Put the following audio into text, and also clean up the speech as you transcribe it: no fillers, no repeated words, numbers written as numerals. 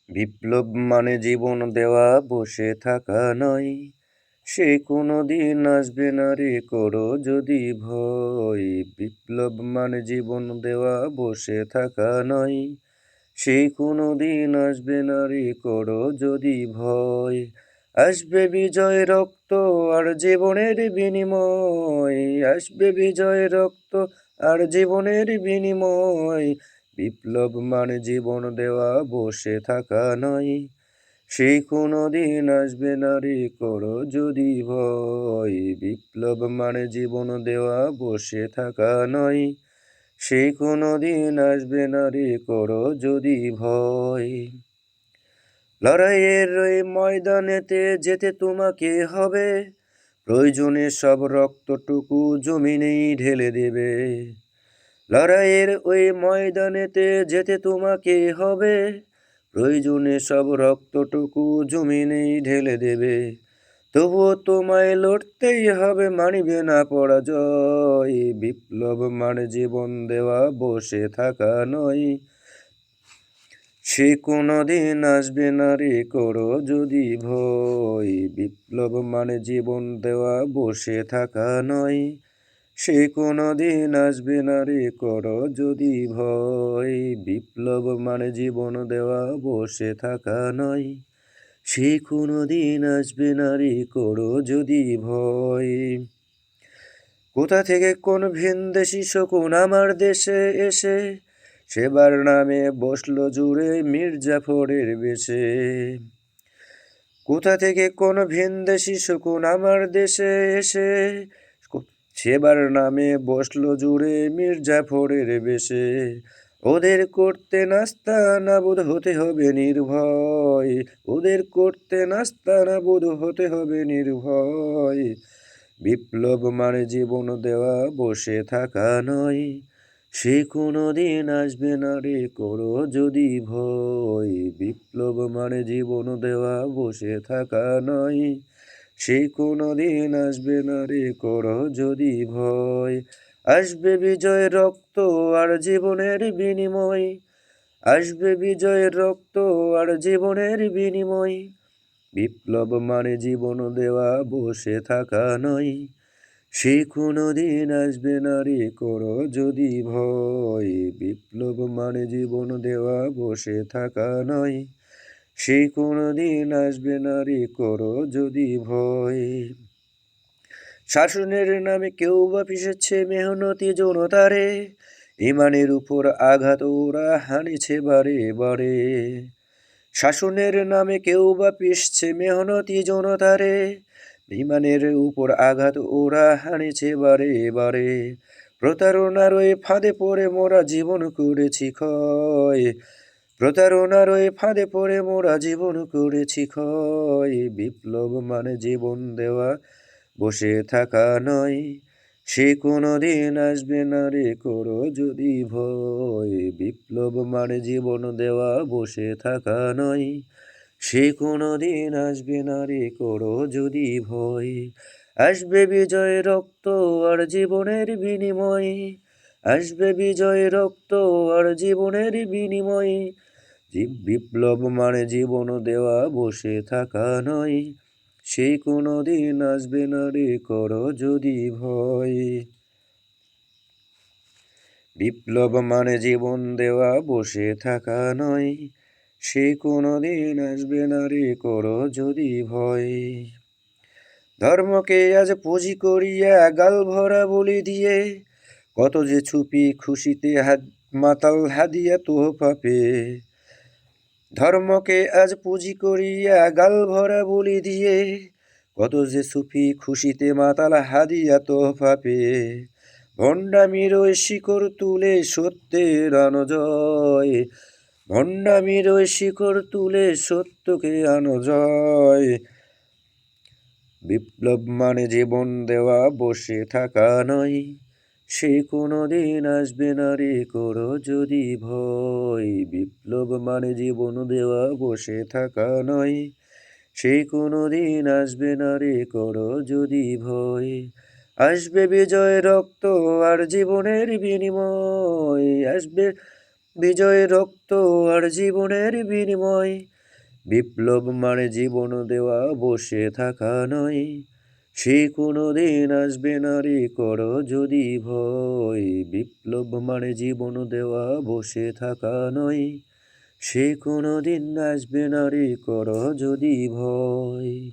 বিপ্লব মানে জীবন দেওয়া, বসে থাকা নয়। সে কোনো দিন আসবে না রে, করো যদি ভয়। বিপ্লব মানে জীবন দেওয়া, বসে থাকা নয়। সে কোনো দিন আসবে না রে, করো যদি ভয়। আসবে বিজয় রক্ত আর জীবনের বিনিময়, আসবে বিজয় রক্ত আর জীবনের বিনিময়। বিপ্লব মানে জীবন দেওয়া, বসে থাকা নয়। সেই কোনো দিন আসবে না রে, করো যদি ভয়। বিপ্লব মানে জীবন দেওয়া, বসে থাকা নয়। সেই কোনো দিন আসবে না রে, করো যদি ভয়। লড়াইয়ের ওই ময়দানেতে যেতে তোমাকে হবে, প্রয়োজনে সব রক্তটুকু জমিনেই ঢেলে দেবে। লড়াইয়ের ওই ময়দানেতে যেতে তোমাকে হবে, প্রয়োজনে সব রক্তটুকু জমিনেই ঢেলে দেবে। তবুও তোমায় লড়তেই হবে, মানিবে না পরাজয়। বিপ্লব মানে জীবন দেওয়া, বসে থাকা নয়। সে কোনো দিন আসবে না রে, করো যদি ভয়। বিপ্লব মানে জীবন দেওয়া, বসে থাকা নয়। সে কোনো দিন আসবে না রে, করো যদি ভয়। বিপ্লব মানে জীবন দেওয়া, বসে থাকা নয়। সে কোনো দিন আসবে না রে, করো যদি ভয়। কোথা থেকে কোন ভিনদেশি শকুন আমার দেশে এসে, সেবার নামে বসলো জুড়ে মির্জাফরের বেশে। কোথা থেকে কোন ভিনদেশি শকুন আমার দেশে এসে, সেবার নামে বসলো জুড়ে মির্জাফরের বেশে। ওদের করতে নাস্তা নাবুদ হতে হবে নির্ভয়, ওদের করতে নাস্তা নাবুদ হতে হবে নির্ভয়। বিপ্লব মানে জীবন দেওয়া, বসে থাকা নয়। সে কোনো দিন আসবে না রে, করো যদি ভয়। বিপ্লব মানে জীবন দেওয়া, বসে থাকা নয়। সে কোনো দিন আসবে না রে, করো যদি ভয়। আসবে বিজয় রক্ত আর জীবনের বিনিময়, আসবে বিজয়ের রক্ত আর জীবনের বিনিময়। বিপ্লব মানে জীবন দেওয়া, বসে থাকা নয়। সে কোনো দিন আসবে না রে, করো যদি ভয়। বিপ্লব মানে জীবন দেওয়া, বসে থাকা নয়। সে কোনো দিন আসবে না রে, করো যদি ভয়। শাসনের নামে কেউ বা পিষেছে মেহনতি জনতারে, ইমানের উপর আঘাত ওরা হানিছে বারে বারে। শাসনের নামে কেউ বা পিষছে মেহনতি জনতারে, ইমানের উপর আঘাত ওরা হানিছে বারে বারে। প্রতারণার ওই ফাঁদে পড়ে মোরা জীবন করেছি ক্ষয়, প্রতারণার ওই ফাঁদে পড়ে মোরা জীবন করেছি ক্ষয়। বিপ্লব মানে জীবন দেওয়া, বসে থাকা নয়। সে কোনো দিন আসবে না রে, করো যদি ভয়। বিপ্লব মানে জীবন দেওয়া, বসে থাকা নয়। সে কোনো দিন আসবে না রে, করো যদি ভয়। আসবে বিজয় রক্ত আর জীবনের বিনিময়, আসবে বিজয় রক্ত আর জীবনের বিনিময়। বিপ্লব মানে জীবন দেওয়া, বসে থাকা নয়। সে কোনো দিন আসবে না রে, করো যদি ভয়। বিপ্লব মানে জীবন দেওয়া, বসে থাকা নয়। সে কোনো দিন আসবে না রে, করো যদি ভয়। ধর্মকে আজ পুঁজি করিয়া গাল ভরা বলি দিয়ে, কত যে ছুপি খুশিতে মাতাল হাদিয়া তোহফা পেয়ে। ধর্মকে আজ পুঁজি করিয়া গাল ভরা বলি দিয়ে, কত যে সুফি খুশিতে মাতাল হাদিয়া তোহফা পেয়ে। ভণ্ডামির ওই শিকড় তুলে সত্যের আনো জয়, ভণ্ডামির ওই শিকড় তুলে সত্যকে আনো জয়। বিপ্লব মানে জীবন দেওয়া, বসে থাকা নয়। সে কোনো দিন আসবে না রে, করো যদি ভয়। বিপ্লব মানে জীবন দেওয়া, বসে থাকা নয়। সে কোনো দিন আসবে না রে, করো যদি ভয়। আসবে বিজয় রক্ত আর জীবনের বিনিময়, আসবে বিজয় রক্ত আর জীবনের বিনিময়। বিপ্লব মানে জীবন দেওয়া, বসে থাকা নয়। সে কোনো দিন আসবে না রে, করো যদি ভয়। বিপ্লব মানে জীবন দেওয়া, বসে থাকা নয়। সে কোনো দিন আসবে না রে, করো যদি ভয়।